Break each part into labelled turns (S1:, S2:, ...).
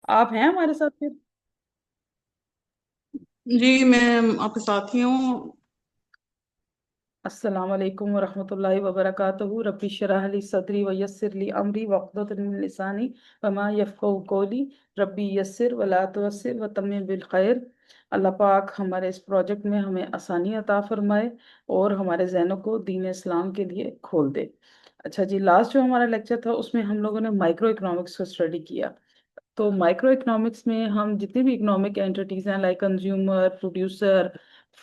S1: आप हैं हमारे साथ फिर।
S2: जी मैं आपके साथ ही हूँ।
S1: अस्सलाम वालेकुम वरहमतुल्लाहि वबरकातुहू। रब्बी शरह ली सदरी व यस्सिर ली अमरी वक़्लुतन मिन लिसानी वमा यफ़क़हू क़ौली। रब्बी यस्सिर वला तुअस्सिर व तम्मिम बिल खैर। अल्लाह पाक हमारे इस प्रोजेक्ट में हमें आसानी अता फरमाए और हमारे जहनों को दीन इस्लाम के लिए खोल दे। अच्छा जी, लास्ट जो हमारा लेक्चर था उसमें हम लोगों ने माइक्रो इकोनॉमिक्स को स्टडी किया। तो माइक्रो इकोनॉमिक्स में हम जितनी भी इकोनॉमिक एंटिटीज हैं like consumer, producer,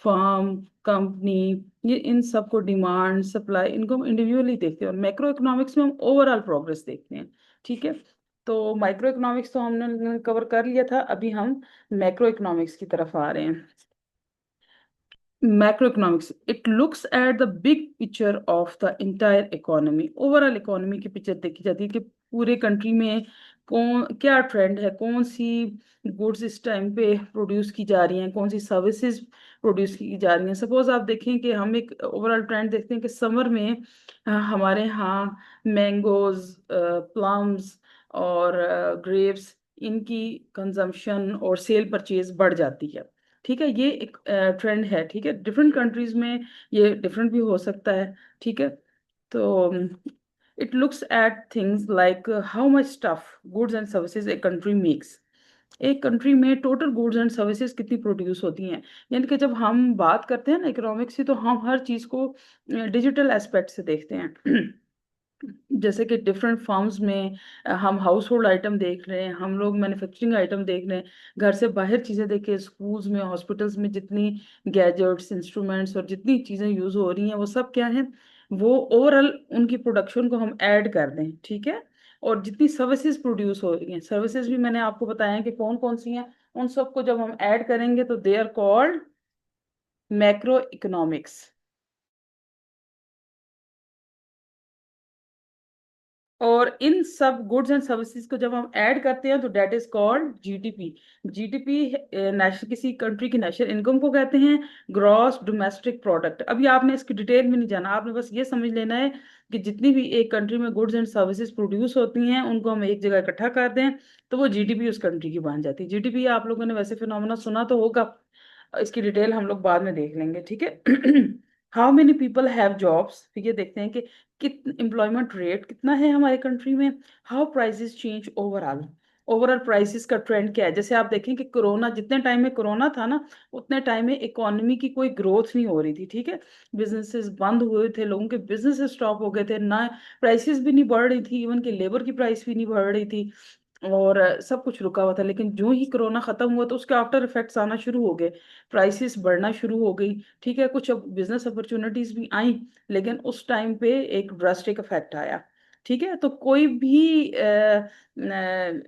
S1: firm, company, ये इन सबको डिमांड, सप्लाई, इनको हम इंडिविजुअली देखते हैं और मैक्रो इकोनॉमिक्स में हम ओवरऑल प्रोग्रेस देखते हैं। ठीक है। तो माइक्रो इकोनॉमिक्स तो हमने कवर कर लिया था, अभी हम मैक्रो इकोनॉमिक्स की तरफ आ रहे हैं। Macroeconomics it looks at the big picture of the entire economy. Overall economy की पिक्चर देखी जाती है कि पूरे कंट्री में कौन क्या ट्रेंड है, कौन सी गुड्स इस टाइम पे प्रोड्यूस की जा रही हैं, कौन सी सर्विसेज प्रोड्यूस की जा रही हैं। सपोज आप देखें कि हम एक ओवरऑल ट्रेंड देखते हैं कि समर में हमारे यहाँ मैंगोज, प्लम्स और ग्रेप्स, इनकी कंजम्पशन और सेल परचेज बढ़ जाती है। ठीक है, ये एक ट्रेंड है। ठीक है, डिफरेंट कंट्रीज में ये डिफरेंट भी हो सकता है। ठीक है। तो it looks at things like how much stuff goods and services a country makes. एक कंट्री में टोटल गुड्स एंड सर्विसेज कितनी प्रोड्यूस होती हैं। यानी कि जब हम बात करते हैं ना इकोनॉमिक्स की, तो हम हर चीज़ को डिजिटल एस्पेक्ट से देखते हैं। जैसे कि डिफरेंट फॉर्म्स में हम हाउस होल्ड आइटम देख रहे हैं, हम लोग मैन्युफैक्चरिंग आइटम देख रहे हैं, घर से बाहर चीज़ें देखें, स्कूल्स में, हॉस्पिटल्स में जितनी गैजेट्स, इंस्ट्रूमेंट्स और जितनी चीज़ें यूज़ हो रही हैं वो सब क्या है, वो ओवरऑल उनकी प्रोडक्शन को हम ऐड कर दें। ठीक है। और जितनी सर्विसेज प्रोड्यूस हो रही हैं, सर्विसेज भी मैंने आपको बताया कि कौन कौन सी हैं, उन सबको जब हम ऐड करेंगे तो they are called macro economics. और इन सब गुड्स एंड सर्विसेज को जब हम ऐड करते हैं तो that is called GDP. GDP national, किसी कंट्री की नेशनल इनकम को कहते हैं, ग्रॉस डोमेस्टिक प्रोडक्ट। अभी आपने इसकी डिटेल में नहीं जाना, आपने बस ये समझ लेना है कि जितनी भी एक कंट्री में गुड्स एंड सर्विसेज प्रोड्यूस होती हैं उनको हम एक जगह इकट्ठा कर दें तो वो जीडीपी उस कंट्री की बन जाती है। जीडीपी आप लोगों ने वैसे फिनोमेना सुना तो होगा, इसकी डिटेल हम लोग बाद में देख लेंगे। ठीक है। How many people have jobs, फिर ये देखते हैं कि एम्प्लॉयमेंट रेट कितना है हमारे कंट्री में। How prices change overall, overall prices का ट्रेंड क्या है। जैसे आप देखें कि कोरोना, जितने टाइम में कोरोना था ना, उतने टाइम में इकोनॉमी की कोई ग्रोथ नहीं हो रही थी। ठीक है। बिजनेसेस बंद हुए थे, लोगों के बिजनेस स्टॉप हो गए थे ना, प्राइसेस भी नहीं बढ़ रही थी, इवन कि लेबर की प्राइस भी नहीं बढ़ रही थी और सब कुछ रुका हुआ था। लेकिन जो ही कोरोना खत्म हुआ तो उसके आफ्टर इफेक्ट्स आना शुरू हो गए, प्राइसेस बढ़ना शुरू हो गई। ठीक है, कुछ अब बिजनेस अपॉर्चुनिटीज भी आई, लेकिन उस टाइम पे एक ड्रास्टिक इफेक्ट आया। ठीक है। तो कोई भी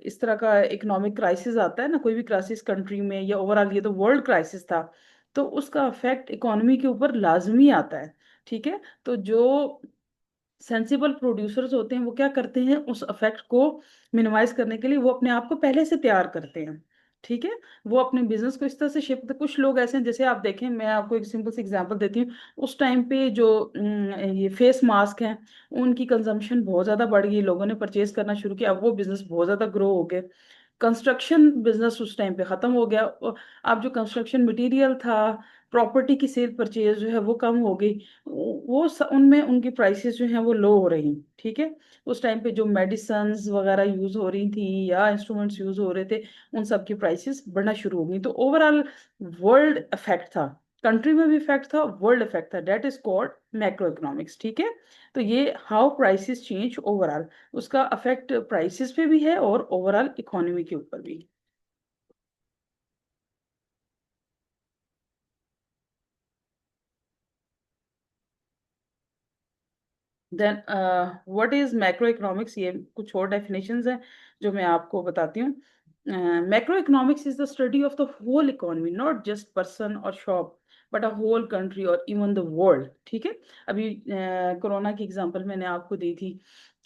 S1: इस तरह का इकोनॉमिक क्राइसिस आता है ना, कोई भी क्राइसिस कंट्री में या ओवरऑल, ये तो वर्ल्ड क्राइसिस था, तो उसका इफेक्ट इकोनॉमी के ऊपर लाजमी आता है। ठीक है। तो जो सेंसिबल प्रोड्यूसर्स होते हैं वो क्या करते हैं, उस इफेक्ट को मिनिमाइज करने के लिए वो अपने आप को पहले से तैयार करते हैं। ठीक है। वो अपने बिजनेस को इस तरह से शिफ्ट, कुछ लोग ऐसे हैं, जैसे आप देखें, मैं आपको एक सिंपल सी एग्जांपल देती हूँ। उस टाइम पे जो ये फेस मास्क हैं, उनकी कंजम्पशन बहुत ज़्यादा बढ़ गई, लोगों ने परचेज करना शुरू किया, अब वो बिजनेस बहुत ज़्यादा ग्रो हो गए। कंस्ट्रक्शन बिजनेस उस टाइम पे खत्म हो गया अब जो कंस्ट्रक्शन मटेरियल था, प्रॉपर्टी की सेल परचेज जो है वो कम हो गई, उनमें उनकी प्राइसेस जो हैं वो लो हो रही। ठीक है। उस टाइम पे जो मेडिसन्स वगैरह यूज हो रही थी या इंस्ट्रूमेंट्स यूज हो रहे थे, उन सब की प्राइसेस बढ़ना शुरू हो गई। तो ओवरऑल वर्ल्ड इफेक्ट था, कंट्री में भी इफेक्ट था, वर्ल्ड इफेक्ट था, that is called macro economics. ठीक है। तो ये हाउ प्राइसेस चेंज ओवरऑल, उसका अफेक्ट प्राइसेस पे भी है और ओवरऑल इकोनॉमी के ऊपर भी। Then what is macro economics, ये कुछ और डेफिनेशंस हैं जो मैं आपको बताती हूँ। Macro economics is the study of the whole economy, not just person और shop, but a whole country और इवन द वर्ल्ड। ठीक है। अभी कोरोना की एग्जांपल मैंने आपको दी थी।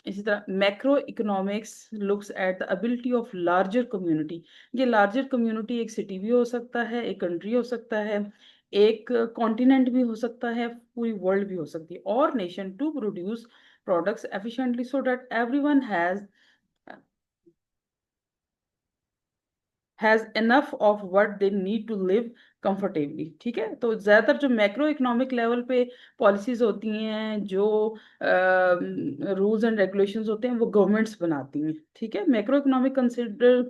S1: इसी तरह macro economics looks at the ability of larger community. ये लार्जर कम्युनिटी एक सिटी भी हो सकता है, एक कंट्री हो सकता है, एक कॉन्टिनेंट भी हो सकता है, पूरी वर्ल्ड भी हो सकती है, और nation to produce products efficiently so that everyone has. Has enough of what they need to live comfortably. ठीक है, तो ज्यादातर जो मैक्रो इकोनॉमिक लेवल पे पॉलिसीज होती हैं, जो रूल्स एंड रेगुलेशंस होते हैं, वो गवर्नमेंट्स बनाती हैं। ठीक है, macro economic consider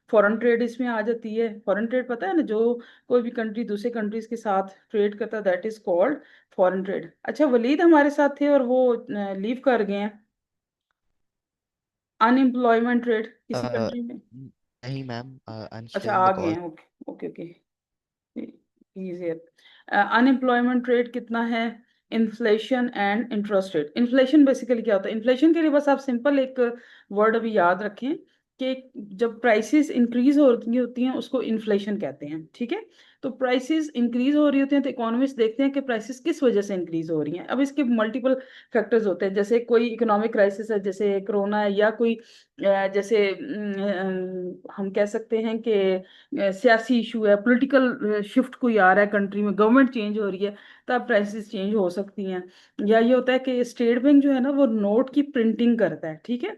S1: foreign trade इसमें आ जाती है। फॉरेन ट्रेड पता है ना, जो कोई भी कंट्री दूसरे कंट्रीज के साथ ट्रेड करता है, that is called foreign trade. अच्छा, वलीद हमारे साथ थे और वो लीव कर गए हैं। अनएम्प्लॉयमेंट रेट किसी
S3: अ,
S1: कंट्री में।
S3: नहीं मैम, आई एम
S1: अच्छा,
S3: स्टिल इन द
S1: आ गए
S3: कॉल।
S1: हैं, okay okay okay. Easier. Unemployment rate कितना है, inflation and interest rate. Inflation basically क्या होता है, इन्फ्लेशन के लिए बस आप सिंपल एक वर्ड अभी याद रखें कि जब प्राइसेस इंक्रीज हो रही होती हैं उसको इन्फ्लेशन कहते हैं। ठीक है, तो प्राइसेस इंक्रीज हो रही होती हैं तो इकोनॉमिस्ट देखते हैं कि प्राइसेस किस वजह से इंक्रीज हो रही हैं। अब इसके मल्टीपल फैक्टर्स होते हैं, जैसे कोई इकोनॉमिक क्राइसिस है, जैसे कोरोना है, या कोई जैसे हम कह सकते हैं कि सियासी इशू है, पॉलिटिकल शिफ्ट कोई आ रहा है कंट्री में, गवर्नमेंट चेंज हो रही है, तब प्राइसेस चेंज हो सकती हैं। या ये होता है कि स्टेट बैंक जो है ना, वो नोट की प्रिंटिंग करता है। ठीक है,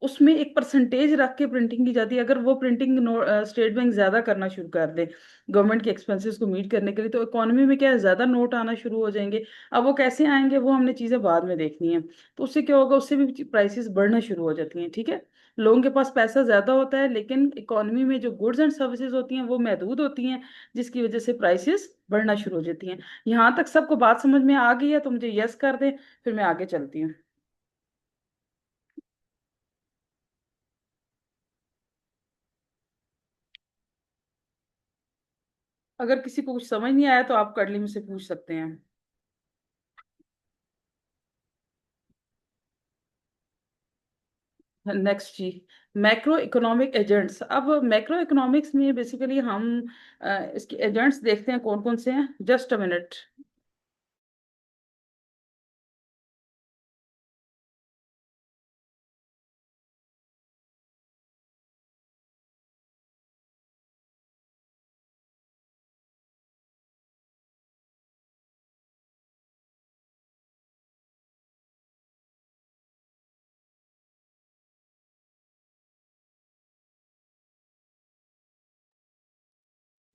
S1: उसमें एक परसेंटेज रख के प्रिंटिंग की जाती है। अगर वो प्रिंटिंग स्टेट बैंक ज्यादा करना शुरू कर दे गवर्नमेंट के एक्सपेंसेस को मीट करने के लिए, तो इकोनॉमी में क्या है, ज्यादा नोट आना शुरू हो जाएंगे। अब वो कैसे आएंगे वो हमने चीजें बाद में देखनी है। तो उससे क्या होगा, उससे भी प्राइसेस बढ़ना शुरू हो जाती हैं। ठीक है, लोगों के पास पैसा ज्यादा होता है, लेकिन इकोनॉमी में जो गुड्स एंड सर्विसेज होती हैं वो महदूद होती हैं, जिसकी वजह से प्राइसेस बढ़ना शुरू हो जाती हैं। यहाँ तक सबको बात समझ में आ गई है तो मुझे यस कर दें, फिर मैं आगे चलती हूँ। अगर किसी को कुछ समझ नहीं आया तो आप कर्ली मुझसे पूछ सकते हैं। नेक्स्ट जी, मैक्रो इकोनॉमिक एजेंट्स। अब मैक्रो इकोनॉमिक्स में बेसिकली हम इसके एजेंट्स देखते हैं कौन कौन से हैं। Just a minute.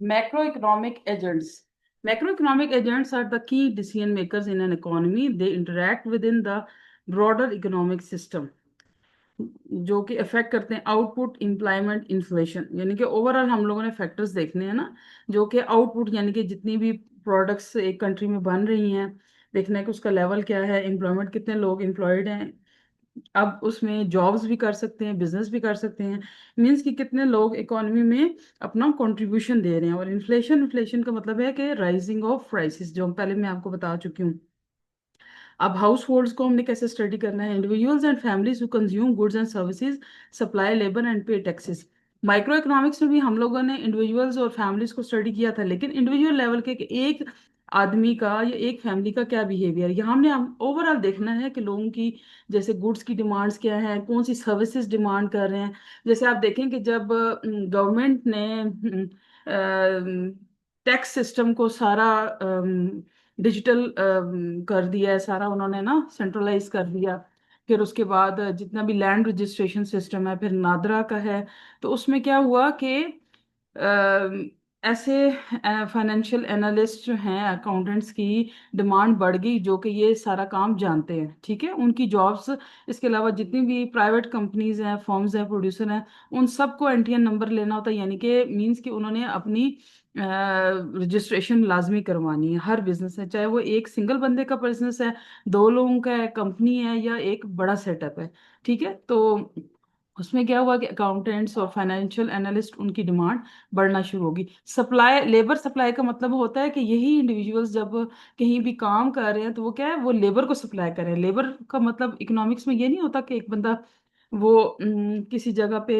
S1: Macroeconomic agents. Macroeconomic agents are the key decision makers in an economy. They interact within the broader economic system, जो कि अफेक्ट करते हैं आउटपुट, एम्प्लॉयमेंट, इन्फ्लेशन। यानी कि ओवरऑल हम लोगों ने फैक्टर्स देखने हैं ना, जो कि आउटपुट यानी कि जितनी भी प्रोडक्ट्स एक कंट्री में बन रही हैं, देखना है कि उसका लेवल क्या है, एम्प्लॉयमेंट कितने लोग एम्प्लॉयड हैं। अब उसमें जॉब्स भी कर सकते हैं, बिजनेस भी कर सकते हैं, मीन्स कि कितने लोग इकोनॉमी में अपना कंट्रीब्यूशन दे रहे हैं। और इन्फ्लेशन, इन्फ्लेशन का मतलब है कि राइजिंग ऑफ प्राइसेस, जो पहले मैं आपको बता चुकी हूँ। अब हाउस होल्ड्स को हमने कैसे स्टडी करना है, individuals and families who consume goods and services, supply labour and पे टैक्सेस। माइक्रो इकोनॉमिक्स में भी हम लोगों ने इंडिविजुअल्स और फैमिलीज को स्टडी किया था, लेकिन इंडिविजुअल लेवल के कि एक आदमी का या एक फैमिली का क्या बिहेवियर, यहाँ हमने ओवरऑल देखना है कि लोगों की जैसे गुड्स की डिमांड्स क्या है, कौन सी सर्विसेज डिमांड कर रहे हैं। जैसे आप देखें कि जब गवर्नमेंट ने टैक्स सिस्टम को सारा डिजिटल कर दिया है, सारा उन्होंने ना सेंट्रलाइज कर दिया। फिर उसके बाद जितना भी लैंड रजिस्ट्रेशन सिस्टम है, फिर नादरा का है। तो उसमें क्या हुआ कि ऐसे फाइनेंशियल एनालिस्ट जो हैं, अकाउंटेंट्स की डिमांड बढ़ गई, जो कि ये सारा काम जानते हैं। ठीक है, उनकी जॉब्स, इसके अलावा जितनी भी प्राइवेट कंपनीज हैं, फर्म्स हैं, प्रोड्यूसर हैं, उन सबको एनटीएन नंबर लेना होता है। यानी कि मींस कि उन्होंने अपनी रजिस्ट्रेशन लाजमी करवानी है। हर बिजनेस है, चाहे वो एक सिंगल बंदे का बिजनेस है, दो लोगों का है, कंपनी है, या एक बड़ा सेटअप है। ठीक है, तो उसमें क्या हुआ कि अकाउंटेंट्स और फाइनेंशियल एनालिस्ट उनकी डिमांड बढ़ना शुरू होगी। सप्लाई, लेबर सप्लाई का मतलब होता है कि यही इंडिविजुअल्स जब कहीं भी काम कर रहे हैं तो वो क्या है, वो लेबर को सप्लाई कर रहे हैं। लेबर का मतलब इकोनॉमिक्स में ये नहीं होता कि एक बंदा वो किसी जगह पे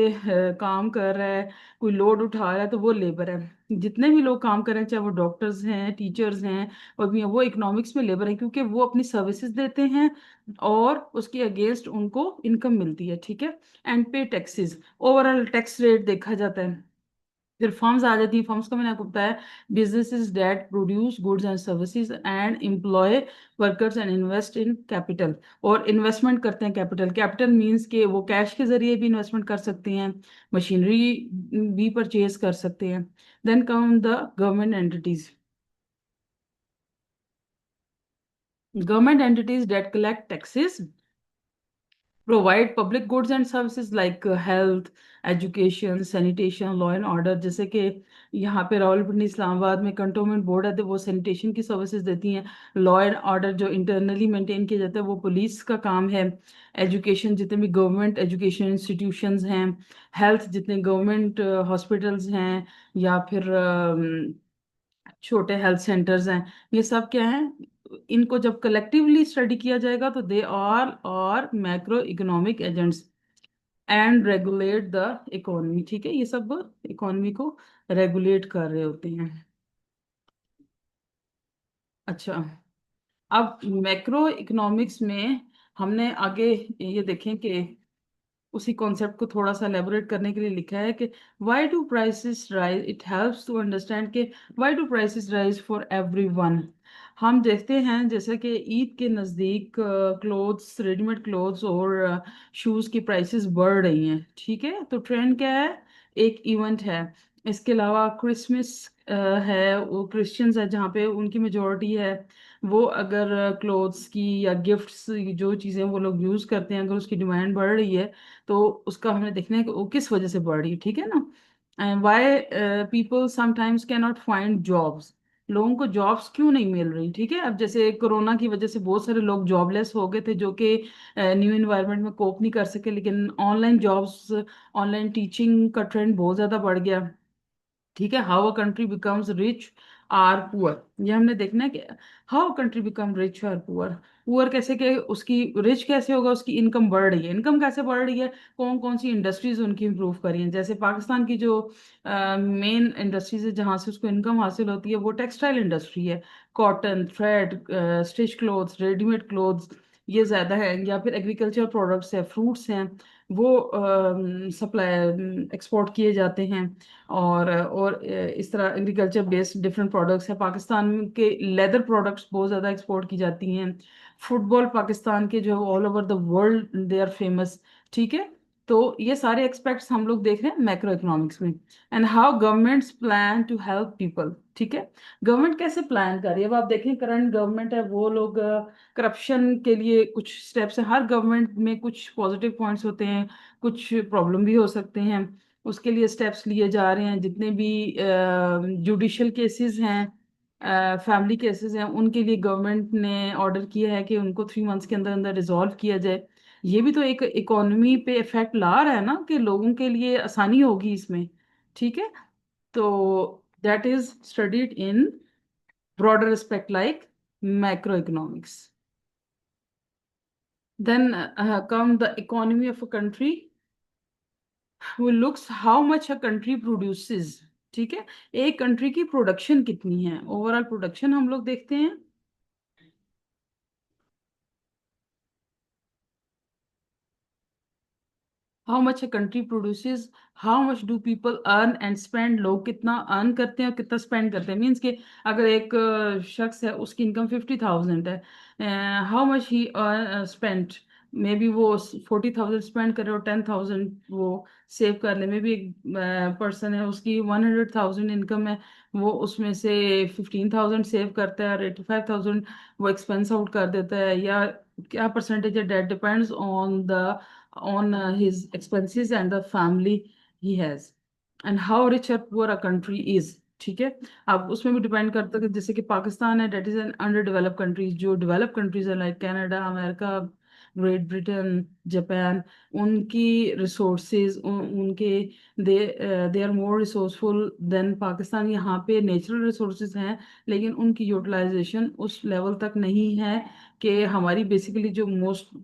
S1: काम कर रहा है, कोई लोड उठा रहा है, तो वो लेबर है। जितने भी लोग काम कर रहे हैं, चाहे वो डॉक्टर्स हैं, टीचर्स हैं, और भी हैं, वो इकोनॉमिक्स में लेबर है, क्योंकि वो अपनी सर्विसेज देते हैं और उसके अगेंस्ट उनको इनकम मिलती है। ठीक है, एंड पे टैक्सेस, ओवरऑल टैक्स रेट देखा जाता है। फिर फर्म्स आ जाती हैं। फर्म्स का मैंने आपको बताया, businesses that produce goods and services and employ workers and invest in capital, और इन्वेस्टमेंट करते हैं कैपिटल। कैपिटल मींस के वो कैश के जरिए भी इन्वेस्टमेंट कर सकते हैं, मशीनरी भी परचेज कर सकते हैं। Then come the government entities, government entities that collect taxes, provide public goods and services like health, education, sanitation, law and order। जैसे कि यहाँ पे रावलपिंडी इस्लामाबाद में कंटोनमेंट बोर्ड है, तो वो सैनिटेशन की सर्विसेज देती हैं। लॉ एंड ऑर्डर जो इंटरनली मेंटेन किया जाता है वो पुलिस का काम है। एजुकेशन, जितने भी गवर्नमेंट एजुकेशन इंस्टीट्यूशंस हैं। हेल्थ, जितने गवर्नमेंट हॉस्पिटल्स हैं या फिर छोटे हेल्थ सेंटर्स हैं, ये सब क्या है, इनको जब कलेक्टिवली स्टडी किया जाएगा तो दे ऑल और macro economic agents and regulate the economy. ठीक है, ये सब इकोनॉमी को रेगुलेट कर रहे होते हैं। अच्छा, अब मैक्रो इकोनॉमिक्स में हमने आगे ये देखें कि उसी कॉन्सेप्ट को थोड़ा सा एलेबोरेट करने के लिए लिखा है कि why do prices rise, it helps to understand कि why do prices rise for everyone. हम देखते हैं जैसे कि ईद के नज़दीक क्लोथ्स, रेडीमेड क्लोथ्स और शूज़ की प्राइसेस बढ़ रही हैं। ठीक है, तो ट्रेंड क्या है, एक इवेंट है। इसके अलावा क्रिसमस है, वो क्रिश्चियंस है जहाँ पे उनकी मेजोरिटी है, वो अगर क्लोथ्स की या गिफ्ट्स, जो चीज़ें वो लोग यूज़ करते हैं, अगर उसकी डिमांड बढ़ रही है तो उसका हमें देखना है कि वो किस वजह से बढ़ रही है। ठीक है ना, and why people sometimes can not find jobs, लोगों को जॉब्स क्यों नहीं मिल रही। ठीक है, अब जैसे कोरोना की वजह से बहुत सारे लोग जॉबलेस हो गए थे, जो कि न्यू इन्वायरमेंट में कोप नहीं कर सके, लेकिन ऑनलाइन जॉब्स, ऑनलाइन टीचिंग का ट्रेंड बहुत ज़्यादा बढ़ गया। ठीक है, how a country becomes rich or poor, ये हमने देखना है कि हाउ कंट्री बिकम रिच और पुअर। पुअर कैसे, के उसकी रिच कैसे होगा, उसकी इनकम बढ़ रही है। इनकम कैसे बढ़ रही है, कौन कौन सी इंडस्ट्रीज उनकी इंप्रूव करी हैं। जैसे पाकिस्तान की जो मेन इंडस्ट्रीज है जहाँ से उसको इनकम हासिल होती है, वो टेक्सटाइल इंडस्ट्री है। Cotton, thread, stitch clothes, readymade clothes, ये ज़्यादा है। या फिर एग्रीकल्चर प्रोडक्ट्स है, फ्रूट्स हैं, वो सप्लाई एक्सपोर्ट किए जाते हैं। और इस तरह एग्रीकल्चर बेस्ड डिफरेंट प्रोडक्ट्स हैं। पाकिस्तान के लेदर प्रोडक्ट्स बहुत ज़्यादा एक्सपोर्ट की जाती हैं। फुटबॉल पाकिस्तान के जो all over the world they are famous. ठीक है, तो ये सारे एक्सपेक्ट्स हम लोग देख रहे हैं मैक्रो इकोनॉमिक्स में। And how governments plan to help people. ठीक है, गवर्नमेंट कैसे प्लान कर रही है। अब आप देखें करंट गवर्नमेंट है, वो लोग करप्शन के लिए कुछ स्टेप्स हैं। हर गवर्नमेंट में कुछ पॉजिटिव पॉइंट्स होते हैं, कुछ प्रॉब्लम भी हो सकते हैं, उसके लिए स्टेप्स लिए जा रहे हैं। जितने भी जुडिशियल केसेस हैं, फैमिली केसेस हैं, उनके लिए गवर्नमेंट ने ऑर्डर किया है कि उनको 3 मंथ्स के अंदर अंदर रिजॉल्व किया जाए। ये भी तो एक इकोनॉमी पे इफेक्ट ला रहा है ना, कि लोगों के लिए आसानी होगी इसमें। ठीक है, तो that is studied in broader aspect like macro economics. Then come the economy of a country, who looks how much a country produces। ठीक है, एक कंट्री की प्रोडक्शन कितनी है, ओवरऑल प्रोडक्शन हम लोग देखते हैं। How much a country produces, how much do people earn and spend, लोग कितना अर्न करते हैं और कितना स्पेंड करते हैं। मीन्स कि अगर एक शख्स है, उसकी इनकम 50,000 है, how much he spend, may be वो 40,000 स्पेंड करे और 10,000 वो सेव कर ले। मे बी एक पर्सन है, उसकी 100,000 इनकम है, वो उसमें से 15,000 सेव करता है और 85,000 वो एक्सपेंस आउट कर देता है। या क्या परसेंटेज है, that depends on the on his expenses and the family he has, and how rich or poor a country is। ठीक है, अब उसमें भी डिपेंड करता है कि जैसे कि पाकिस्तान है, that is an under developed countries. जो डेवलप कंट्रीज है like Canada, America, Great Britain, Japan, उनकी रिसोर्सेज उनके they they are more resourceful than Pakistan. यहाँ पे नेचुरल रिसोर्सेज हैं, लेकिन उनकी यूटिलाइजेशन उस लेवल तक नहीं है कि हमारी बेसिकली जो मोस्ट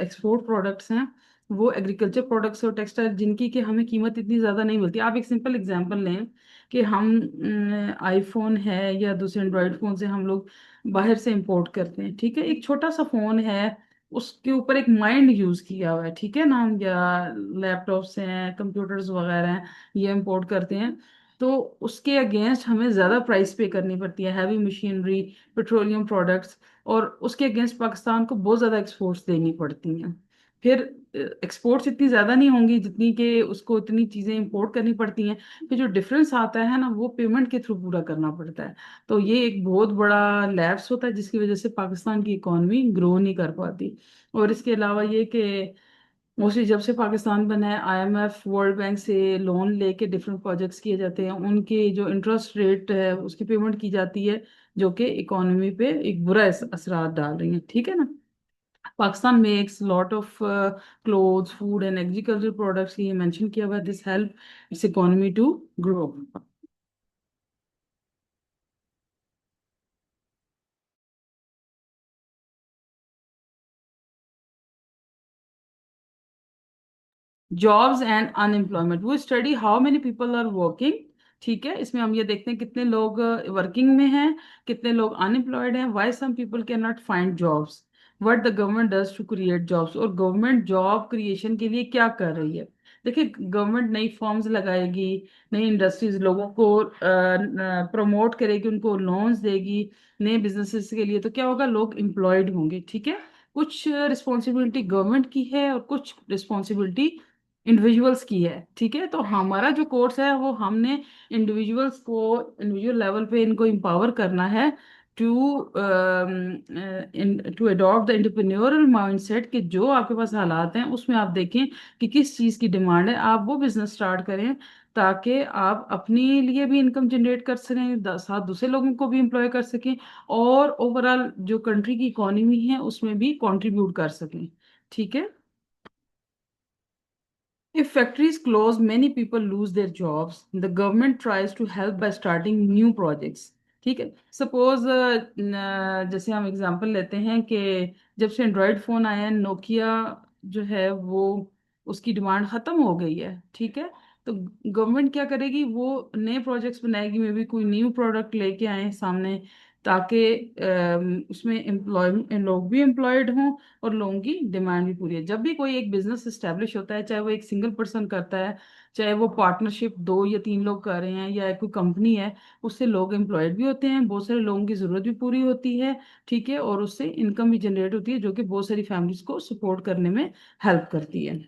S1: एक्सपोर्ट प्रोडक्ट्स हैं वो एग्रीकल्चर प्रोडक्ट्स और टेक्सटाइल, जिनकी कि हमें कीमत इतनी ज़्यादा नहीं मिलती। आप एक सिंपल एग्जांपल लें कि हम आईफोन है या दूसरे एंड्रॉयड फ़ोन से हम लोग बाहर से इंपोर्ट करते हैं। ठीक है, एक छोटा सा फ़ोन है, उसके ऊपर एक माइंड यूज़ किया हुआ है। ठीक है ना, या लैपटॉप्स हैं, कंप्यूटर्स वगैरह हैं, ये इंपोर्ट करते हैं। तो उसके अगेंस्ट हमें ज़्यादा प्राइस पे करनी पड़ती है, हैवी मशीनरी, पेट्रोलियम प्रोडक्ट्स, और उसके अगेंस्ट पाकिस्तान को बहुत ज़्यादा एक्सपोर्ट्स देनी पड़ती हैं। फिर एक्सपोर्ट्स इतनी ज़्यादा नहीं होंगी जितनी कि उसको इतनी चीज़ें इंपोर्ट करनी पड़ती हैं। फिर जो डिफरेंस आता है ना, वो पेमेंट के थ्रू पूरा करना पड़ता है। तो ये एक बहुत बड़ा लैप्स होता है जिसकी वजह से पाकिस्तान की इकॉनमी ग्रो नहीं कर पाती। और इसके अलावा ये कि मोस्टली जब से पाकिस्तान बना है, आईएमएफ वर्ल्ड बैंक से लोन लेके डिफरेंट प्रोजेक्ट्स किए जाते हैं, उनके जो इंटरेस्ट रेट है उसकी पेमेंट की जाती है, जो कि इकोनॉमी पे एक बुरा असरात डाल रही है। ठीक है ना। Pakistan makes lot of clothes, food and agriculture products, ये मेंशन किया हुआ है, this help its economy to grow. Jobs and unemployment, वो study how many people are working. ठीक है, इसमें हम ये देखते हैं कितने लोग वर्किंग में हैं, कितने लोग अनएम्प्लॉयड हैं, why some people can not find jobs, what the government does to create jobs, और गवर्नमेंट जॉब क्रिएशन के लिए क्या कर रही है। देखिए, गवर्नमेंट नई फॉर्म्स लगाएगी, नई इंडस्ट्रीज लोगों को प्रमोट करेगी, उनको लोन्स देगी नए बिजनेसेस के लिए, तो क्या होगा, लोग एम्प्लॉयड होंगे। ठीक है, कुछ रिस्पॉन्सिबिलिटी गवर्नमेंट की है और कुछ रिस्पॉन्सिबिलिटी इंडिविजुअल्स की है। ठीक है, तो हमारा जो कोर्स है वो हमने इंडिविजुअल्स को इंडिविजुअल लेवल पे इनको एम्पावर करना है to to adopt the entrepreneurial mindset, कि जो आपके पास हालात हैं उसमें आप देखें कि किस चीज़ की डिमांड है, आप वो बिजनेस स्टार्ट करें, ताकि आप अपने लिए भी इनकम जनरेट कर सकें, साथ दूसरे लोगों को भी एम्प्लॉय कर सकें, और ओवरऑल जो कंट्री की इकोनॉमी है उसमें भी कंट्रीब्यूट कर सकें। ठीक है। If factories close, many people lose their jobs. The government tries to help by starting new projects. ठीक है, सपोज जैसे हम एग्जांपल लेते हैं कि जब से एंड्रॉयड फोन आया है, नोकिया जो है वो उसकी डिमांड खत्म हो गई है। ठीक है, तो गवर्नमेंट क्या करेगी, वो नए प्रोजेक्ट्स बनाएगी, मे बी कोई न्यू प्रोडक्ट लेके आए सामने, ताकि उसमें एम्प्लॉय लोग भी एम्प्लॉयड हों और लोगों की डिमांड भी पूरी है। जब भी कोई एक बिजनेस एस्टेब्लिश होता है, चाहे वो एक सिंगल पर्सन करता है, चाहे वो पार्टनरशिप दो या तीन लोग कर रहे हैं, या कोई कंपनी है, उससे लोग एम्प्लॉयड भी होते हैं, बहुत सारे लोगों की ज़रूरत भी पूरी होती है। ठीक है, और उससे इनकम भी जनरेट होती है, जो कि बहुत सारी फैमिलीज को सपोर्ट करने में हेल्प करती है।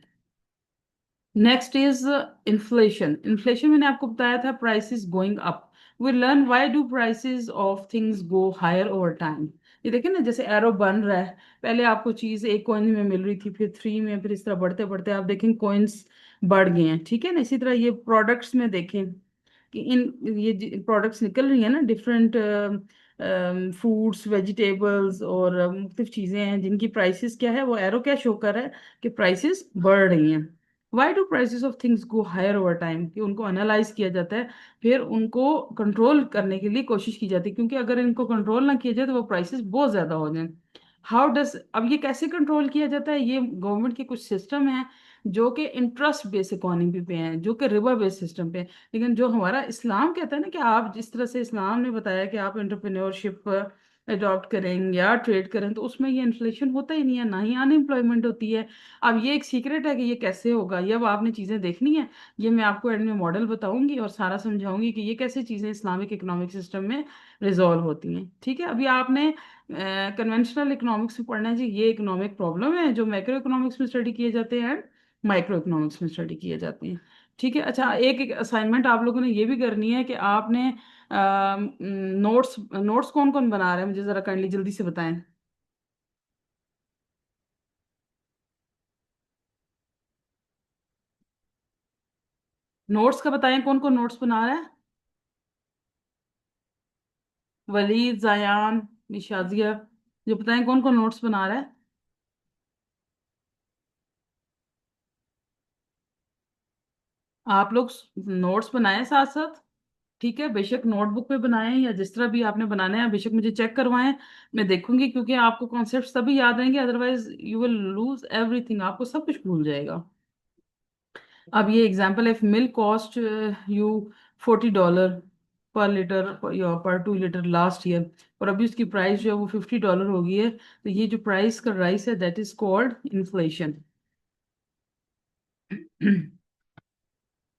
S1: Next is inflation. इन्फ्लेशन मैंने आपको बताया था, prices going up. We learn why do prices of things go higher over time. ये देखिए ना, जैसे एरो बन रहा है, पहले आपको चीज एक कॉइन में मिल रही थी, फिर थ्री में, फिर इस तरह बढ़ते बढ़ते आप देखें कॉइन्स बढ़ गए हैं। ठीक है ना, इसी तरह ये प्रोडक्ट्स में देखें कि इन ये प्रोडक्ट्स निकल रही है ना, डिफरेंट फूड्स, वेजिटेबल्स और मुख्तलिफ चीज़ें हैं जिनकी प्राइसेस क्या है, वो एरो क्या शो कर रहा है कि प्राइसेस बढ़ रही हैं। Why do prices of things go higher over time, कि उनको एनालाइज किया जाता है, फिर उनको कंट्रोल करने के लिए कोशिश की जाती है, क्योंकि अगर इनको कंट्रोल ना किया जाए तो वो प्राइसेस बहुत ज़्यादा हो जाए। हाउ डस, अब ये कैसे कंट्रोल किया जाता है, ये गवर्नमेंट के कुछ सिस्टम हैं जो कि इंटरेस्ट बेस्ड इकोनॉमी पे हैं, जो कि रिबा बेस्ड सिस्टम पे हैं। लेकिन जो हमारा इस्लाम कहता है ना, कि आप जिस तरह से इस्लाम ने बताया कि आप एंटरप्रेन्योरशिप अडॉप्ट करें या ट्रेड करें, तो उसमें ये इन्फ्लेशन होता ही नहीं है, ना ही अनएम्प्लॉयमेंट होती है। अब ये एक सीक्रेट है कि ये कैसे होगा, ये अब आपने चीज़ें देखनी है, ये मैं आपको एंड में मॉडल बताऊंगी और सारा समझाऊंगी कि ये कैसे चीज़ें इस्लामिक इकोनॉमिक सिस्टम में रिजॉल्व होती हैं। ठीक है, अभी आपने कन्वेंशनल इकोनॉमिक्स में पढ़ना है जी, ये इकोनॉमिक प्रॉब्लम है जो मैक्रो इकोनॉमिक्स में स्टडी किए जाते हैं, माइक्रो इकोनॉमिक्स में स्टडी किए जाते हैं। ठीक है, अच्छा, एक असाइनमेंट आप लोगों ने ये भी करनी है कि आपने नोट्स नोट्स कौन कौन बना रहे हैं, मुझे जरा काइंडली जल्दी से बताएं। नोट्स का बताएं, कौन कौन नोट्स बना रहा है। वलीद, जायान, निशाजिया, जो बताएं कौन कौन नोट्स बना रहा है। आप लोग नोट्स बनाएं साथ साथ। ठीक है, बेशक नोटबुक पे बनाएं या जिस तरह भी आपने बनाना है, बेशक मुझे चेक करवाएं, मैं देखूंगी, क्योंकि आपको कॉन्सेप्ट तभी याद रहेंगे, otherwise you will lose everything, आपको सब कुछ भूल जाएगा। अब ये एग्जांपल है, मिल्क कॉस्ट यू $40 पर लीटर या पर 2 लीटर लास्ट ईयर, और अभी उसकी प्राइस जो है वो $50 हो गई है। तो ये जो प्राइस का राइस है, that is called inflation.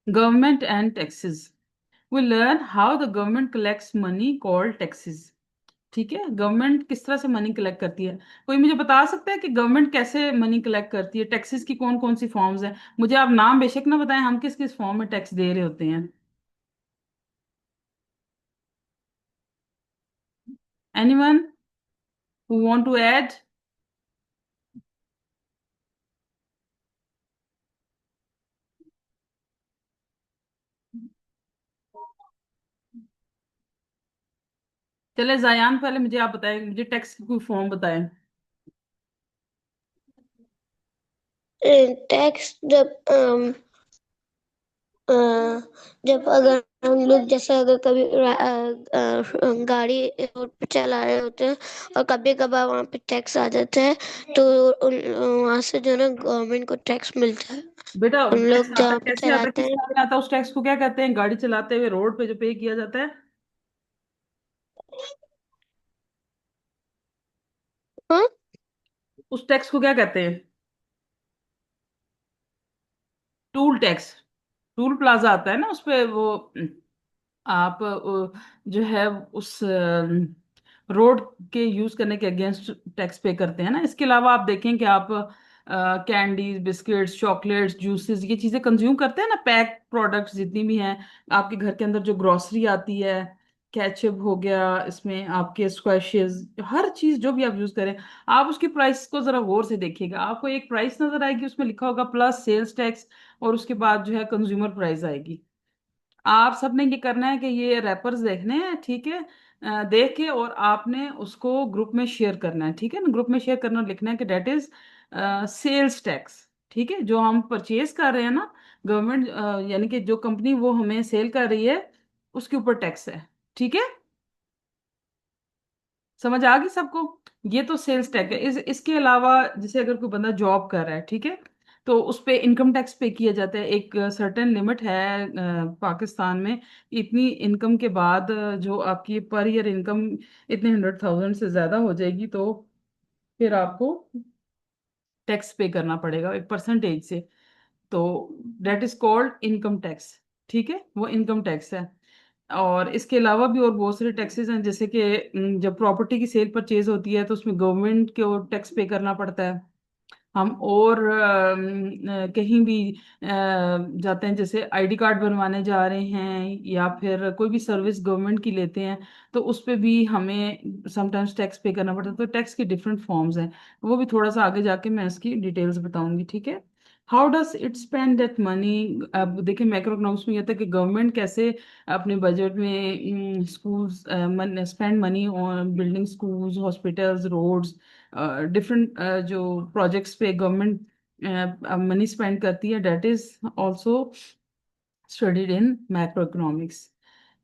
S1: Government and taxes. We learn how the government collects money called taxes. ठीक है, गवर्नमेंट किस तरह से मनी कलेक्ट करती है। कोई मुझे बता सकता है कि गवर्नमेंट कैसे मनी कलेक्ट करती है, टैक्सेस की कौन कौन सी फॉर्म्स हैं। मुझे आप नाम बेशक ना बताएं, हम किस किस फॉर्म में टैक्स दे रहे होते हैं। Anyone who want to add? चले जायान, पहले मुझे आप बताएं, मुझे टैक्स की कोई फॉर्म बताएं।
S4: टैक्स अ, जब अगर हम लोग जैसे अगर कभी गाड़ी रोड पे चला रहे होते हैं और कभी कभार वहाँ पे टैक्स आ जाता है, तो वहाँ से जो है ना गवर्नमेंट को टैक्स मिलता है।
S1: बेटा
S4: उन
S1: टैक्स
S4: लोग
S1: आता है
S4: जहाँ पे
S1: कैसे आता है,
S4: चलाते
S1: किस
S4: हैं।
S1: तरह में आता है, उस टैक्स को क्या कहते हैं, गाड़ी चलाते हुए रोड पे जो पे किया जाता है,
S4: हाँ।
S1: उस टैक्स को क्या कहते हैं? Toll tax. टूल प्लाजा आता है ना उस पे, वो आप जो है उस रोड के यूज करने के अगेंस्ट टैक्स पे करते हैं ना। इसके अलावा आप देखें कि आप कैंडीज, बिस्किट्स, चॉकलेट्स, जूसेस, ये चीजें कंज्यूम करते हैं ना, पैक प्रोडक्ट्स जितनी भी हैं आपके घर के अंदर, जो ग्रोसरी आती है, केचप हो गया, इसमें आपके स्क्वैशेस, हर चीज जो भी आप यूज करें, आप उसकी प्राइस को जरा गौर से देखिएगा, आपको एक प्राइस नजर आएगी, उसमें लिखा होगा प्लस सेल्स टैक्स, और उसके बाद जो है कंज्यूमर प्राइस आएगी। आप सबने ये करना है कि ये रैपर्स देखने हैं, ठीक है, देख के और आपने उसको ग्रुप में शेयर करना है, ठीक है ना, ग्रुप में शेयर करना और लिखना है कि डेट इज सेल्स टैक्स। ठीक है, जो हम परचेज कर रहे हैं ना, गवर्नमेंट यानी कि जो कंपनी वो हमें सेल कर रही है, उसके ऊपर टैक्स है। ठीक है, समझ आ गई सबको? ये तो सेल्स टैक्स है। इसके अलावा जैसे अगर कोई बंदा जॉब कर रहा है, ठीक है, तो उस पे इनकम टैक्स पे किया जाता है। एक सर्टेन लिमिट है पाकिस्तान में, इतनी इनकम के बाद जो आपकी पर ईयर इनकम इतने 100,000 से ज्यादा हो जाएगी, तो फिर आपको टैक्स पे करना पड़ेगा एक परसेंटेज से। तो that is called income tax. ठीक है, वो इनकम टैक्स है। और इसके अलावा भी और बहुत सारे टैक्सेस हैं, जैसे कि जब प्रॉपर्टी की सेल परचेज होती है तो उसमें गवर्नमेंट को टैक्स पे करना पड़ता है। हम और कहीं भी जाते हैं, जैसे आईडी कार्ड बनवाने जा रहे हैं या फिर कोई भी सर्विस गवर्नमेंट की लेते हैं, तो उस पे भी हमें समटाइम्स टैक्स पे करना पड़ता है। तो टैक्स के डिफरेंट फॉर्म्स हैं, वो भी थोड़ा सा आगे जाके मैं इसकी डिटेल्स बताऊंगी। ठीक है, how does it spend that money. अब देखिए मैक्रो इकोनॉमिक्स में ये था कि गवर्नमेंट कैसे अपने बजट में schools spend money on building schools, hospitals, roads, different जो प्रोजेक्ट्स पे गवर्नमेंट मनी स्पेंड करती है, that is also studied in macroeconomics.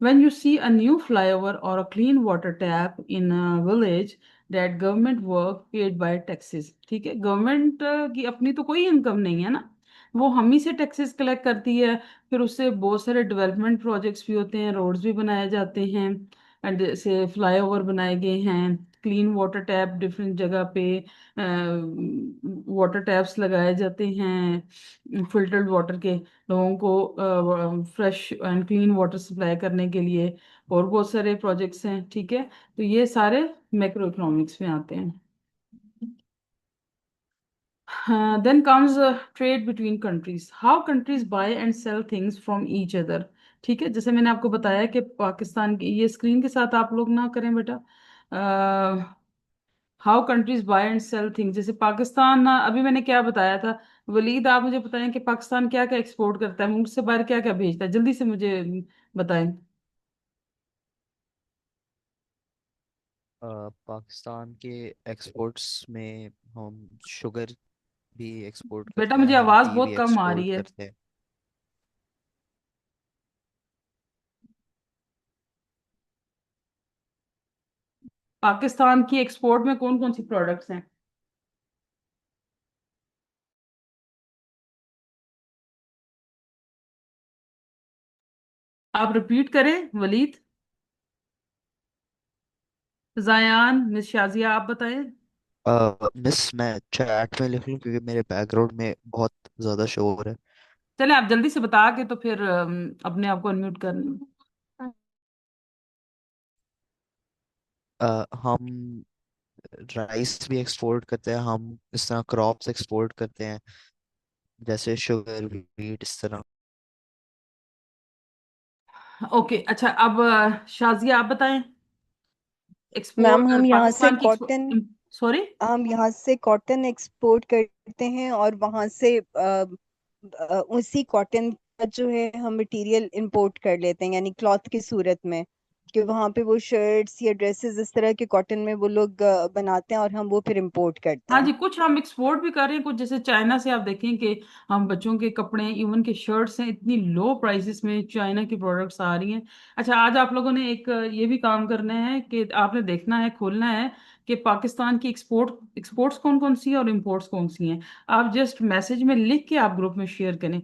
S1: When you see a new flyover or a clean water tap in a village, that government work paid by taxes। ठीक है, government की अपनी तो कोई income नहीं है ना, वो हम ही से टैक्सेस कलेक्ट करती है। फिर उससे बहुत सारे डेवलपमेंट प्रोजेक्ट्स भी होते हैं, रोड्स भी बनाए जाते हैं, एंड जैसे फ्लाईओवर बनाए गए हैं, क्लीन वाटर टैप डिफरेंट जगह पे वाटर टैप्स लगाए जाते हैं फिल्टर्ड वाटर के, लोगों को fresh and clean water supply करने के लिए। और बहुत सारे प्रोजेक्ट्स हैं। ठीक है, तो ये सारे मैक्रो इकोनॉमिक्स में आते हैं। Then comes trade between countries, how countries buy and sell things from each other. ठीक है, जैसे मैंने आपको बताया कि पाकिस्तान की, ये स्क्रीन के साथ आप लोग ना करें बेटा, how countries buy and sell things, जैसे पाकिस्तान अभी मैंने क्या बताया था, वलीद आप मुझे बताएं कि पाकिस्तान क्या क्या एक्सपोर्ट करता है, मुल्क से बाहर क्या क्या भेजता है, जल्दी से मुझे बताएं।
S3: पाकिस्तान के एक्सपोर्ट्स में हम शुगर भी एक्सपोर्ट
S1: बेटा
S3: करते हैं,
S1: मुझे
S3: हम
S1: आवाज
S3: टी भी
S1: बहुत कम आ रही
S3: एक्सपोर्ट
S1: है।
S3: करते हैं।
S1: पाकिस्तान की एक्सपोर्ट में कौन कौन सी प्रोडक्ट्स हैं? आप रिपीट करें वलीद, जायान, मिस शाजिया, आप बताएं।
S3: मिस मैं चैट में लिख लूँ क्योंकि मेरे बैकग्राउंड में बहुत ज़्यादा शोर है।
S1: चले आप जल्दी से बता के तो फिर अपने आप को अनम्यूट कर लें।
S3: हम राइस भी एक्सपोर्ट करते हैं, हम इस तरह क्रॉप्स एक्सपोर्ट करते हैं, जैसे शुगर, वीट, इस तरह।
S1: ओके, अच्छा, अब शाजिया आप बताएं।
S5: मैम
S1: एक्सपोर्ट
S5: हम यहाँ से
S1: पाकिस्तान की
S5: कॉटन
S1: सॉरी।
S5: हम यहाँ से कॉटन एक्सपोर्ट करते हैं और वहां से उसी कॉटन का जो है हम मटेरियल इंपोर्ट कर लेते हैं, यानी क्लॉथ की सूरत में, कि वहां पे वो शर्ट्स या ड्रेसेस इस तरह के कॉटन में वो लोग बनाते हैं और हम वो फिर इंपोर्ट करते
S1: हाँ
S5: हैं।
S1: जी, कुछ हम एक्सपोर्ट भी कर रहे हैं, कुछ जैसे चाइना से आप देखें कि हम बच्चों के कपड़े, इवन के शर्ट्स हैं, इतनी लो प्राइसेस में चाइना की प्रोडक्ट्स आ रही हैं। अच्छा, आज आप लोगों ने एक ये भी काम करना है कि आपने देखना है, खोलना है कि पाकिस्तान की एक्सपोर्ट्स कौन कौन सी है और इम्पोर्ट्स कौन सी हैं। आप जस्ट मैसेज में लिख के आप ग्रुप में शेयर करें।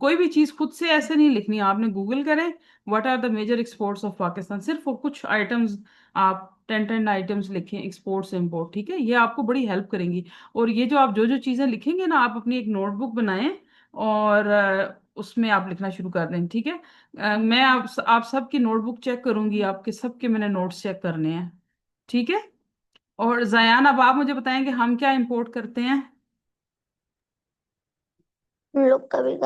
S1: कोई भी चीज़ खुद से ऐसे नहीं लिखनी, आपने गूगल करें what are the major exports of Pakistan, सिर्फ वो कुछ आइटम्स आप 10 आइटम्स लिखें, एक्सपोर्ट से इम्पोर्ट, ठीक है, ये आपको बड़ी हेल्प करेंगी। और ये जो आप जो जो चीज़ें लिखेंगे ना, आप अपनी एक नोटबुक बनाएं और उसमें आप लिखना शुरू कर दें, ठीक है। मैं आप सबकी नोटबुक चेक करूंगी, आपके सबके मैंने नोट्स चेक करने हैं, ठीक है। और जयान, अब आप मुझे बताएं कि हम क्या इंपोर्ट करते हैं।
S4: हम लोग कभी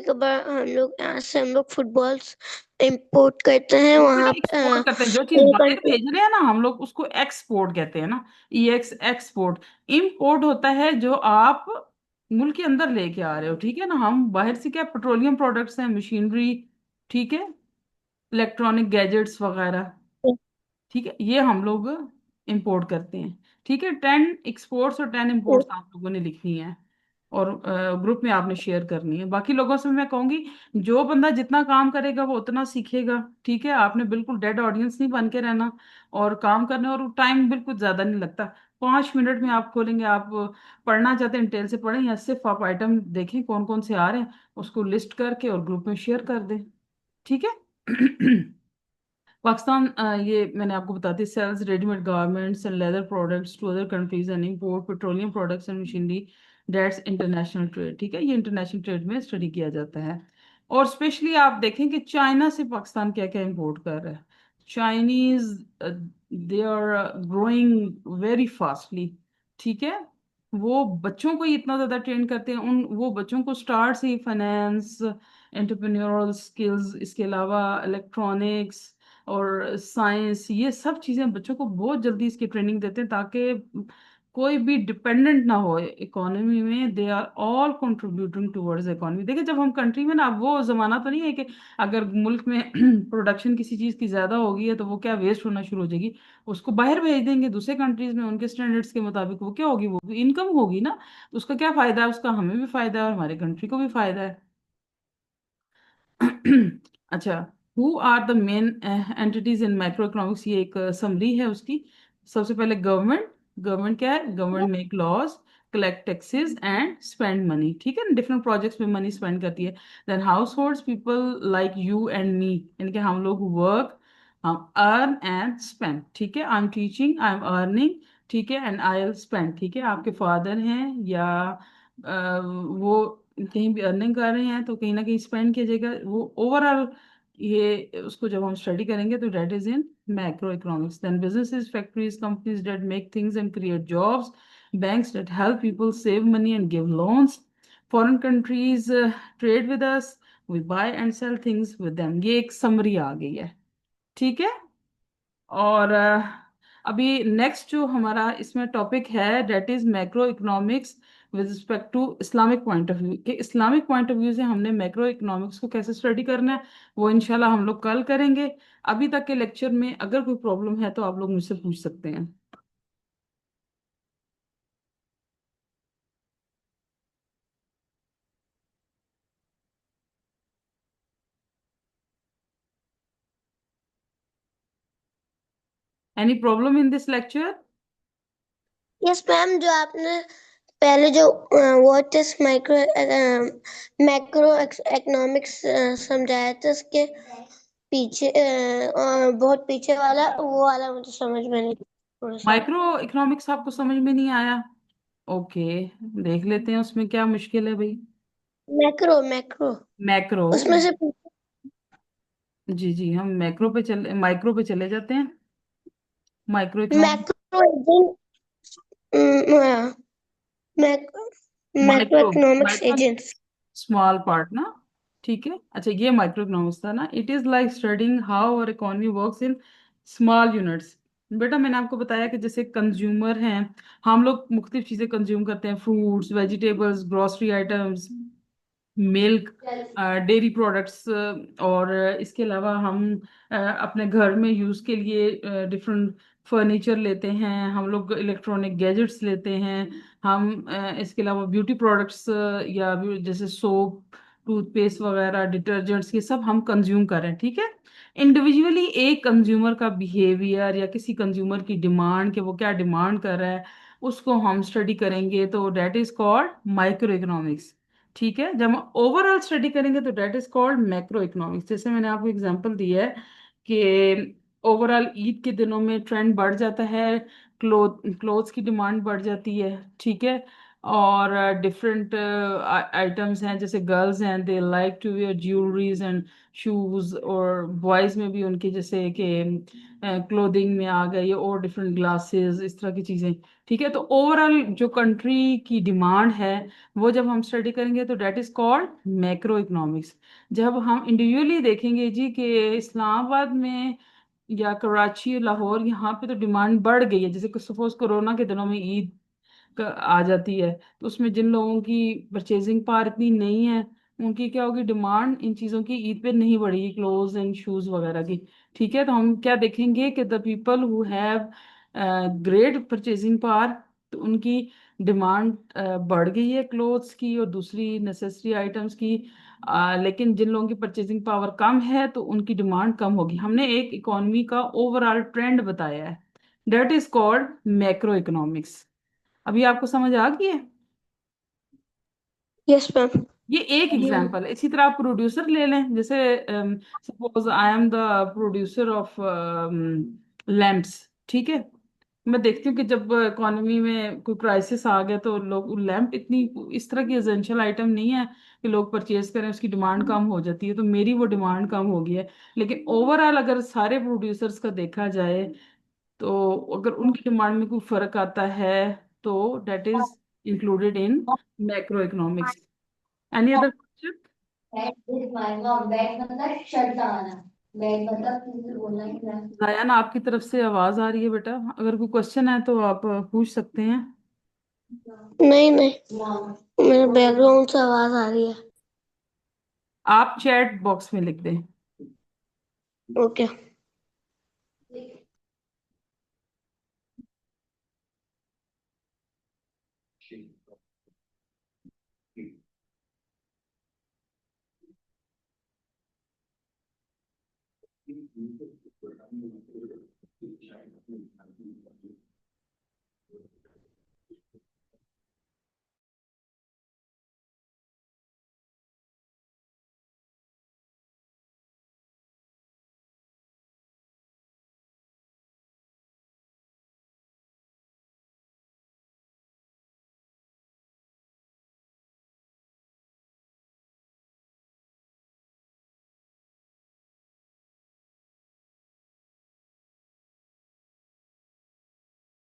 S4: कभार हम लोग यहाँ से हम लोग फुटबॉल्स इंपोर्ट करते हैं वहाँ
S1: एक्सपोर्ट करते हैं, जो चीज बाहर भेज रहे हैं ना हम लोग उसको एक्सपोर्ट कहते हैं ना, EX एक्सपोर्ट। इम्पोर्ट होता है जो आप मुल्क के अंदर लेके आ रहे हो, ठीक है ना। हम बाहर से क्या, पेट्रोलियम प्रोडक्ट्स हैं, मशीनरी, ठीक है, इलेक्ट्रॉनिक गैजेट्स वगैरह, ठीक है, ये हम लोग इंपोर्ट करते हैं, ठीक है। 10 एक्सपोर्ट्स और 10 इम्पोर्ट्स आप लोगों ने लिखनी है और ग्रुप में आपने शेयर करनी है। बाकी लोगों से मैं कहूंगी, जो बंदा जितना काम करेगा वो उतना सीखेगा, ठीक है। आपने बिल्कुल डेड ऑडियंस नहीं बन के रहना और काम करने, और टाइम बिल्कुल ज्यादा नहीं लगता, 5 मिनट में आप खोलेंगे। आप पढ़ना चाहते हैं डिटेल से पढ़ें, या सिर्फ आप आइटम देखें कौन कौन से आ रहे हैं, उसको लिस्ट करके और ग्रुप में शेयर कर दें, ठीक है। पाकिस्तान, ये मैंने आपको बता दी, sales readymade garments and leather products to other countries and import petroleum products and machinery, that's international trade, ठीक है। ये इंटरनेशनल ट्रेड में स्टडी किया जाता है। और स्पेशली आप देखें कि चाइना से पाकिस्तान क्या क्या इंपोर्ट कर रहा है। Chinese, they are growing very fastly, ठीक है। वो बच्चों को ही इतना ज्यादा ट्रेन करते हैं, उन वो बच्चों को स्टार्ट से ही फाइनेंस, एंटरप्रेन्योरल स्किल्स, इसके अलावा इलेक्ट्रॉनिक्स और साइंस, ये सब चीजें बच्चों को बहुत जल्दी इसकी ट्रेनिंग देते हैं, ताकि कोई भी डिपेंडेंट ना हो इकोनॉमी में। They are all contributing towards economy. देखिए, जब हम कंट्री में ना, अब वो जमाना तो नहीं है कि अगर मुल्क में प्रोडक्शन किसी चीज की ज्यादा होगी है तो वो क्या वेस्ट होना शुरू हो जाएगी, उसको बाहर भेज देंगे दूसरे कंट्रीज में, उनके स्टैंडर्ड्स के मुताबिक वो क्या होगी, वो इनकम होगी ना, तो उसका क्या फायदा है, उसका हमें भी फायदा है और हमारे कंट्री को भी फायदा है। अच्छा, who are the main entities in micro economics, ये एक समरी है उसकी। सबसे पहले गवर्नमेंट। गवर्नमेंट क्या है? Government make laws, collect taxes and spend money, ठीक है ना, डिफरेंट प्रोजेक्ट्स में मनी स्पेंड करती है। Then households, people like you and me, यानी कि हम लोग वर्क, हम अर्न एंड स्पेंड, ठीक है। I am teaching, I am earning, ठीक है, एंड आई विल स्पेंड, ठीक है। आपके फादर हैं या वो कहीं भी अर्निंग कर रहे हैं तो कहीं ना कहीं स्पेंड कीजिएगा, वो ओवरऑल, ये उसको जब हम स्टडी करेंगे तो that is in macro economics. Then businesses, factories, companies that make things and create jobs, banks that help people save money and give loans, foreign countries trade with us, we buy and sell things with them। ये एक summary आ गई है, ठीक है। और अभी next जो हमारा इसमें टॉपिक है that is macro economics with respect to Islamic point of view, कि इस्लामिक पॉइंट ऑफ व्यू से हमने मैक्रो इकोनॉमिक्स को कैसे स्टडी करना है, वो इंशाल्लाह हम लोग कल करेंगे। अभी तक के लेक्चर में अगर कोई प्रॉब्लम है तो आप लोग मुझसे पूछ सकते हैं। Any problem in this lecture?
S4: Yes ma'am, जो आपने पहले जो व्हाट इज मैक्रो इकोनॉमिक्स समझाया था, उसके पीछे बहुत पीछे वाला वो वाला मुझे समझ में नहीं थोड़ा सा।
S1: माइक्रो इकोनॉमिक्स आपको समझ में नहीं आया? ओके, देख लेते हैं उसमें क्या मुश्किल है भाई।
S4: मैक्रो मैक्रो
S1: मैक्रो,
S4: उसमें से
S1: जी जी, हम माइक्रो पे चले जाते हैं। Micro economic.
S4: Macro agent, macro
S1: micro
S4: economics
S1: micro
S4: agents.
S1: Small part ना। ठीक है, अच्छा, ये माइक्रो इकोनॉमिक्स था ना। It is like studying how our economy works in small units. बेटा मैंने आपको बताया कि जैसे कंज्यूमर हैं, हम लोग मुख्तलिफ चीजें कंज्यूम करते हैं, fruits, vegetables, grocery items, milk, dairy products, और इसके अलावा हम अपने घर में यूज़ के लिए डिफरेंट फर्नीचर लेते हैं, हम लोग इलेक्ट्रॉनिक गैजेट्स लेते हैं, हम इसके अलावा ब्यूटी प्रोडक्ट्स या जैसे सोप, टूथपेस्ट वगैरह, डिटर्जेंट्स, ये सब हम कंज्यूम कर रहे हैं। ठीक है, इंडिविजुअली एक कंज्यूमर का बिहेवियर या किसी कंज्यूमर की डिमांड, कि वो क्या डिमांड कर रहा है, उसको हम स्टडी करेंगे, तो that is called micro economics. ठीक है, जब हम ओवरऑल स्टडी करेंगे तो that is called macro economics. जैसे मैंने आपको एग्जांपल दिया है कि ओवरऑल ईद के दिनों में ट्रेंड बढ़ जाता है, क्लोथ्स की डिमांड बढ़ जाती है। ठीक है, और डिफरेंट आइटम्स हैं, जैसे गर्ल्स हैं, they like to wear jewelleries and shoes, और बॉयज में भी उनके जैसे कि क्लोथिंग में आ गए और डिफरेंट ग्लासेस, इस तरह की चीजें। ठीक है, तो ओवरऑल जो कंट्री की डिमांड है वो जब हम स्टडी करेंगे तो that is called macro economics. जब हम इंडिविजुअली देखेंगे जी कि इस्लामाबाद में या कराची, लाहौर, यहाँ पे तो डिमांड बढ़ गई है, जैसे सपोज कोरोना के दिनों में ईद आ जाती है, तो उसमें जिन लोगों की परचेजिंग पावर इतनी नहीं है, उनकी क्या होगी, डिमांड इन चीज़ों की ईद पे नहीं बढ़ेगी, क्लोथ्स एंड शूज वगैरह की। ठीक है, तो हम क्या देखेंगे कि the people who have great purchasing power, तो उनकी डिमांड बढ़ गई है क्लोथ्स की और दूसरी नेसेसरी आइटम्स की। लेकिन जिन लोगों की परचेजिंग पावर कम है तो उनकी डिमांड कम होगी। हमने एक इकोनॉमी का ओवरऑल ट्रेंड बताया है, that is called macro economics. अभी आपको समझ आ गई है?
S4: Yes ma'am.
S1: ये एक एग्जांपल है। इसी तरह आप प्रोड्यूसर ले लें, जैसे suppose I am the producer of lamps. ठीक है, मैं देखती हूँ कि जब इकोनॉमी में कोई क्राइसिस आ गया तो लोग लैंप, इतनी इस तरह की एसेंशियल आइटम नहीं है कि लोग परचेज करें, उसकी डिमांड कम हो जाती है, तो मेरी वो डिमांड कम हो गई है। लेकिन ओवरऑल अगर सारे प्रोड्यूसर्स का देखा जाए तो अगर उनकी डिमांड में कोई फर्क आता है तो that is included in macro economics. Any other question? Zayan, आपकी तरफ से आवाज आ रही है बेटा, अगर कोई क्वेश्चन है तो आप पूछ सकते हैं।
S4: नहीं नहीं, मेरे बैकग्राउंड से आवाज आ रही है।
S1: आप चैट बॉक्स में लिख दें।
S4: ओके।